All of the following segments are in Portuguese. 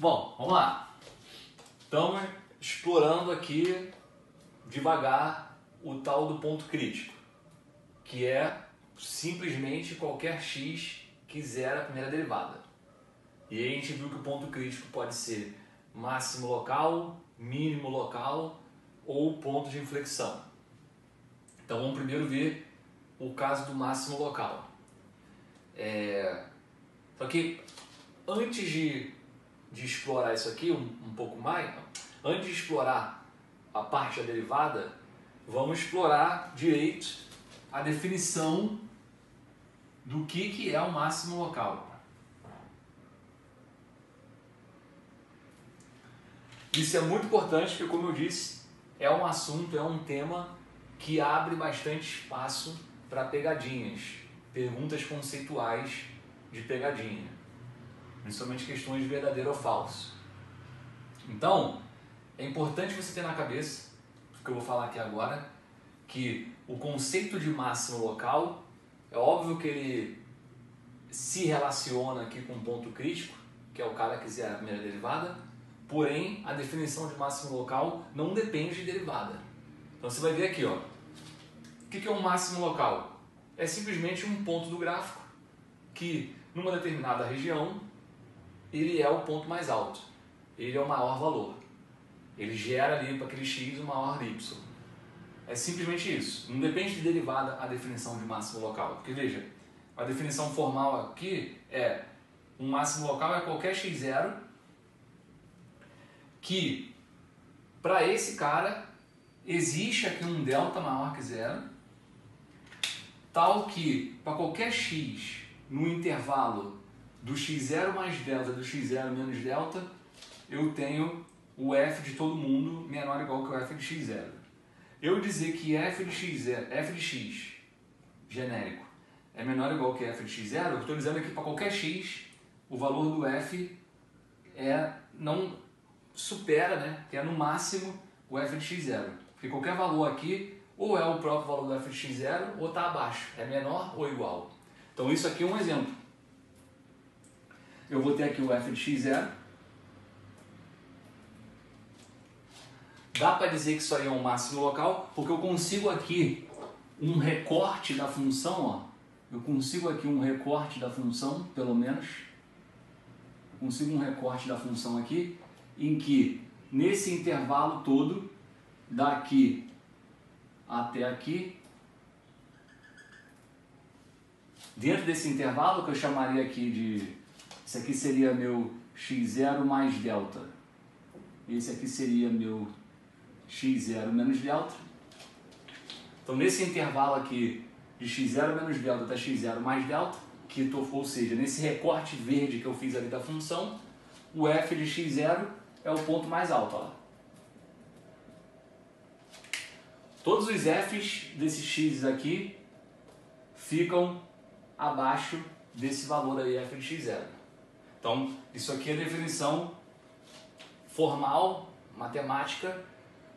Bom, vamos lá. Estamos explorando aqui devagar o tal do ponto crítico, que é simplesmente qualquer x que zera a primeira derivada. E aí a gente viu que o ponto crítico pode ser máximo local, mínimo local ou ponto de inflexão. Então vamos primeiro ver o caso do máximo local. Só que antes de explorar isso aqui um pouco mais, antes de explorar a parte da derivada, vamos explorar direito a definição do que é o máximo local. Isso é muito importante porque, como eu disse, é um assunto, é um tema que abre bastante espaço para pegadinhas, perguntas conceituais de pegadinha, principalmente questões de verdadeiro ou falso. Então, é importante você ter na cabeça, o que eu vou falar aqui agora, que o conceito de máximo local, é óbvio que ele se relaciona aqui com um ponto crítico, que é o cara que zera a primeira derivada, porém, a definição de máximo local não depende de derivada. Então você vai ver aqui, ó, o que é um máximo local? É simplesmente um ponto do gráfico que, numa determinada região, ele é o ponto mais alto, ele é o maior valor. Ele gera ali para aquele x o maior y. É simplesmente isso. Não depende de derivada a definição de máximo local. Porque veja, a definição formal aqui é um máximo local é qualquer x0 que, para esse cara, existe aqui um delta maior que zero, tal que, para qualquer x no intervalo do x0 mais delta do x0 menos delta, eu tenho o f de todo mundo menor ou igual que o f de x0. Eu dizer que f de x genérico é menor ou igual que f de x0, eu estou dizendo que para qualquer x, o valor do f não supera, né, que é no máximo o f de x0. Porque qualquer valor aqui, ou é o próprio valor do f de x0, ou está abaixo, é menor ou igual. Então isso aqui é um exemplo. Eu vou ter aqui o f de x0. Dá para dizer que isso aí é um máximo local, porque eu consigo aqui um recorte da função, ó. Eu consigo aqui um recorte da função, pelo menos. Consigo um recorte da função aqui, em que nesse intervalo todo, daqui até aqui, dentro desse intervalo que eu chamaria aqui de, esse aqui seria meu x0 mais delta, esse aqui seria meu x0 menos delta. Então nesse intervalo aqui de x0 menos delta até x0 mais delta, ou seja, nesse recorte verde que eu fiz ali da função, o f de x0 é o ponto mais alto. Ó. Todos os f's desses x aqui ficam abaixo desse valor aí, f de x0. Então, isso aqui é a definição formal, matemática,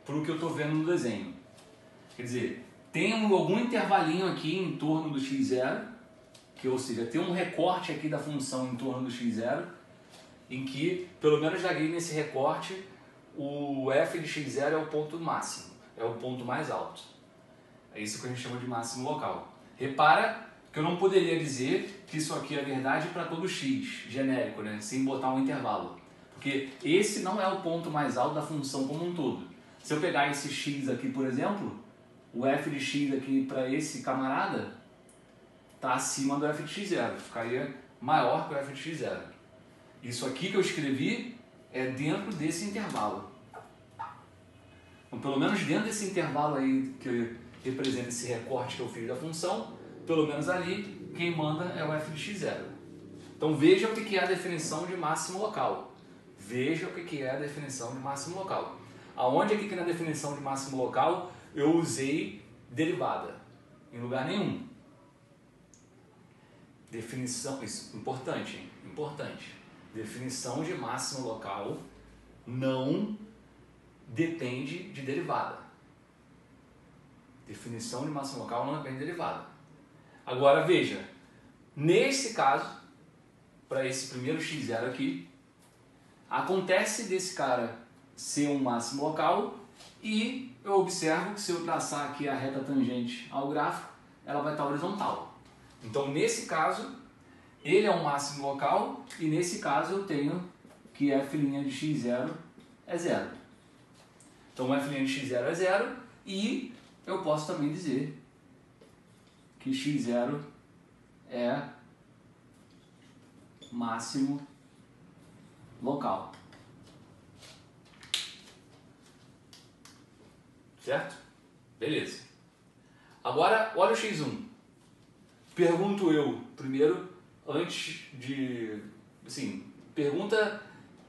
para o que eu estou vendo no desenho. Quer dizer, tem algum intervalinho aqui em torno do x0, ou seja, tem um recorte aqui da função em torno do x0, em que, pelo menos ali nesse recorte, o f de x0 é o ponto máximo, é o ponto mais alto. É isso que a gente chama de máximo local. Repara que eu não poderia dizer que isso aqui é verdade para todo x, genérico, né? Sem botar um intervalo. Porque esse não é o ponto mais alto da função como um todo. Se eu pegar esse x aqui, por exemplo, o f de x aqui para esse camarada está acima do f de x0, ficaria maior que o f de x0. Isso aqui que eu escrevi é dentro desse intervalo. Então, pelo menos dentro desse intervalo aí que representa esse recorte que eu fiz da função, pelo menos ali, quem manda é o f de x0. Então veja o que é a definição de máximo local. Veja o que é a definição de máximo local. Aonde aqui que na definição de máximo local eu usei derivada? Em lugar nenhum. Definição, isso, importante, hein? Importante. Definição de máximo local não depende de derivada. Definição de máximo local não depende de derivada. Agora veja, nesse caso, para esse primeiro x0 aqui, Acontece desse cara ser um máximo local e eu observo que se eu traçar aqui a reta tangente ao gráfico, ela vai estar horizontal. Então, nesse caso, ele é um máximo local e nesse caso eu tenho que f' de x0 é 0. Então, f' de x0 é 0 e eu posso também dizer que x0 é máximo local. Certo? Beleza. Agora, olha o x1. Pergunto eu, primeiro, antes de... Assim, pergunta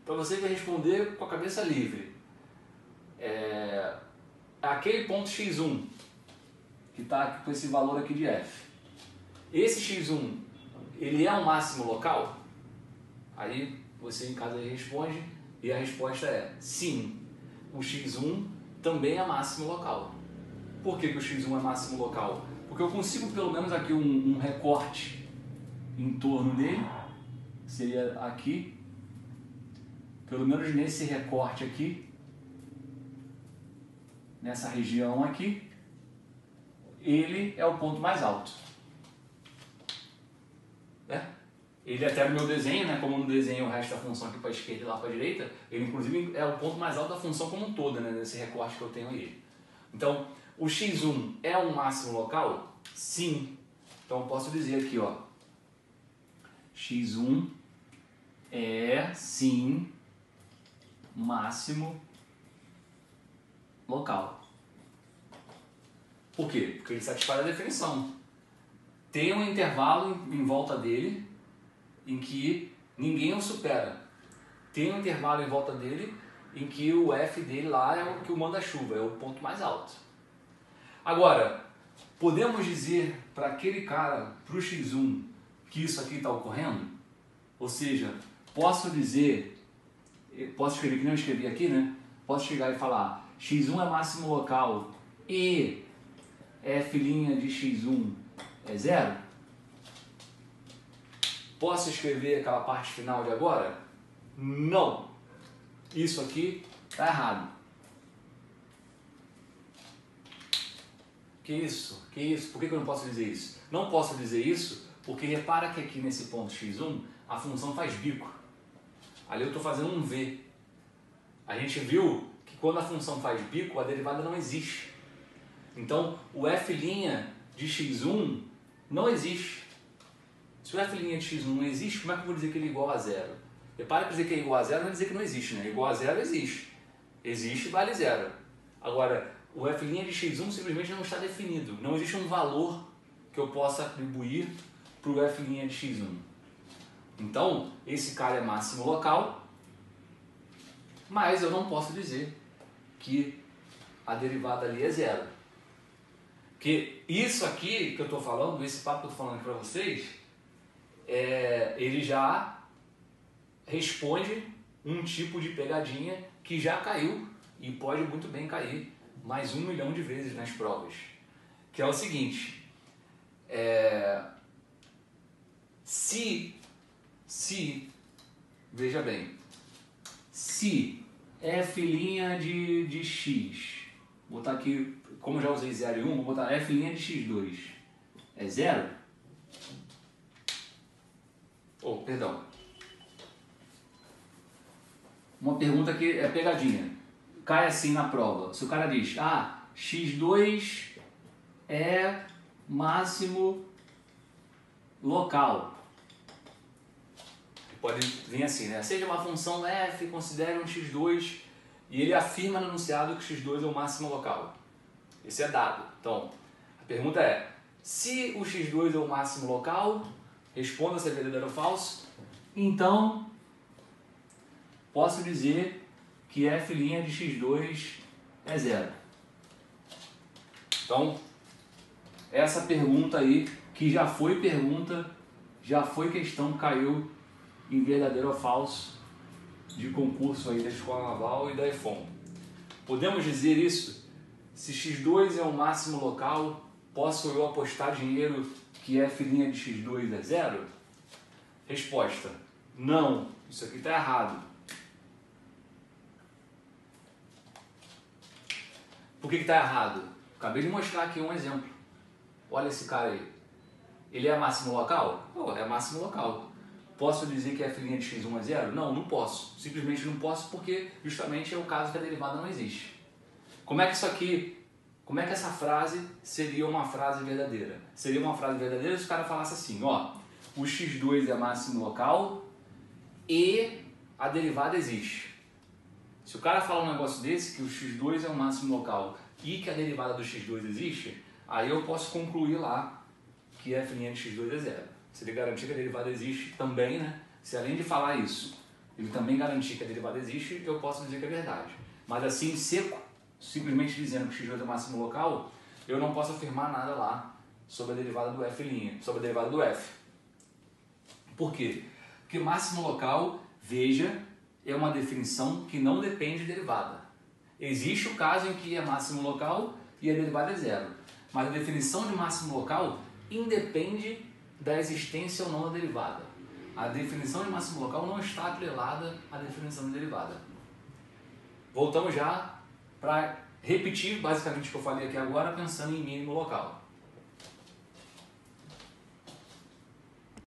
para você responder com a cabeça livre. Aquele ponto x1, que está com esse valor aqui de f. Esse x1, ele é um máximo local? Aí você em casa responde e a resposta é sim. O x1 também é máximo local. Por que o x1 é máximo local? Porque eu consigo pelo menos aqui um recorte em torno dele, seria aqui, pelo menos nesse recorte aqui, nessa região aqui, ele é o ponto mais alto. Né? Ele até no meu desenho, né, como eu não desenho o resto da função aqui para a esquerda e lá para a direita, ele inclusive é o ponto mais alto da função como um todo, né, nesse recorte que eu tenho aí. Então, o x1 é um máximo local? Sim. Então eu posso dizer aqui, ó, x1 é sim máximo local. Por quê? Porque ele satisfaz a definição. Tem um intervalo em volta dele em que ninguém o supera. Tem um intervalo em volta dele em que o f dele lá é o que o manda-chuva, é o ponto mais alto. Agora, podemos dizer para aquele cara, para o x1, que isso aqui está ocorrendo? Ou seja, posso dizer, posso escrever que nem eu escrevi aqui, né? Posso chegar e falar x1 é máximo local e f' de x1 é 0? Posso escrever aquela parte final de agora? Não. Isso aqui está errado. Que isso? Que isso? Por que eu não posso dizer isso? Não posso dizer isso porque repara que aqui nesse ponto x1 a função faz bico. Ali eu estou fazendo um v. A gente viu que quando a função faz bico a derivada não existe. Então o f' de x1 não existe. Se o f' de x1 não existe, como é que eu vou dizer que ele é igual a 0? Repara que dizer que é igual a 0 não é dizer que não existe, né? Igual a 0 existe. Existe vale 0. Agora, o f' de x1 simplesmente não está definido. Não existe um valor que eu possa atribuir para o f' de x1. Então, esse cara é máximo local, mas eu não posso dizer que a derivada ali é 0. Porque isso aqui que eu estou falando, esse papo que eu estou falando aqui para vocês, ele já responde um tipo de pegadinha que já caiu e pode muito bem cair mais 1 milhão de vezes nas provas. Que é o seguinte, veja bem, se f' de x, vou botar aqui, como eu já usei 0 e 1, vou botar f' de x2 é 0? Perdão. Uma pergunta que é pegadinha. Cai assim na prova. Se o cara diz, x2 é máximo local. Pode vir assim, né? Seja uma função f, considere um x2 e ele afirma no enunciado que x2 é o máximo local. Esse é dado. Então, a pergunta é, se o x2 é o máximo local, responda se é verdadeiro ou falso, então posso dizer que f' de x2 é 0. Então, essa pergunta aí, que já foi pergunta, já foi questão que caiu em verdadeiro ou falso de concurso aí da Escola Naval e da EFON. Podemos dizer isso? Se x2 é o máximo local, posso eu apostar dinheiro que f' de x2 é 0? Resposta, não, isso aqui está errado. Por que está errado? Acabei de mostrar aqui um exemplo. Olha esse cara aí. Ele é máximo local? Pô, é máximo local. Posso dizer que f' de x1 é zero? Não, não posso. Simplesmente não posso porque justamente é o caso que a derivada não existe. Como é que essa frase seria uma frase verdadeira? Seria uma frase verdadeira se o cara falasse assim, ó, o x2 é máximo local e a derivada existe. Se o cara falar um negócio desse, que o x2 é o máximo local e que a derivada do x2 existe, aí eu posso concluir lá que f' de x2 é zero. Se ele garantir que a derivada existe também, né? Se além de falar isso, ele também garantir que a derivada existe, eu posso dizer que é verdade. Mas assim, seco, simplesmente dizendo que x2 é o máximo local, eu não posso afirmar nada lá sobre a derivada do f', sobre a derivada do f. Por quê? Porque máximo local, veja, é uma definição que não depende de derivada. Existe o caso em que é máximo local e a derivada é zero. Mas a definição de máximo local independe da existência ou não da derivada. A definição de máximo local não está atrelada à definição de derivada. Voltamos já para repetir basicamente o que eu falei aqui agora, pensando em mínimo local.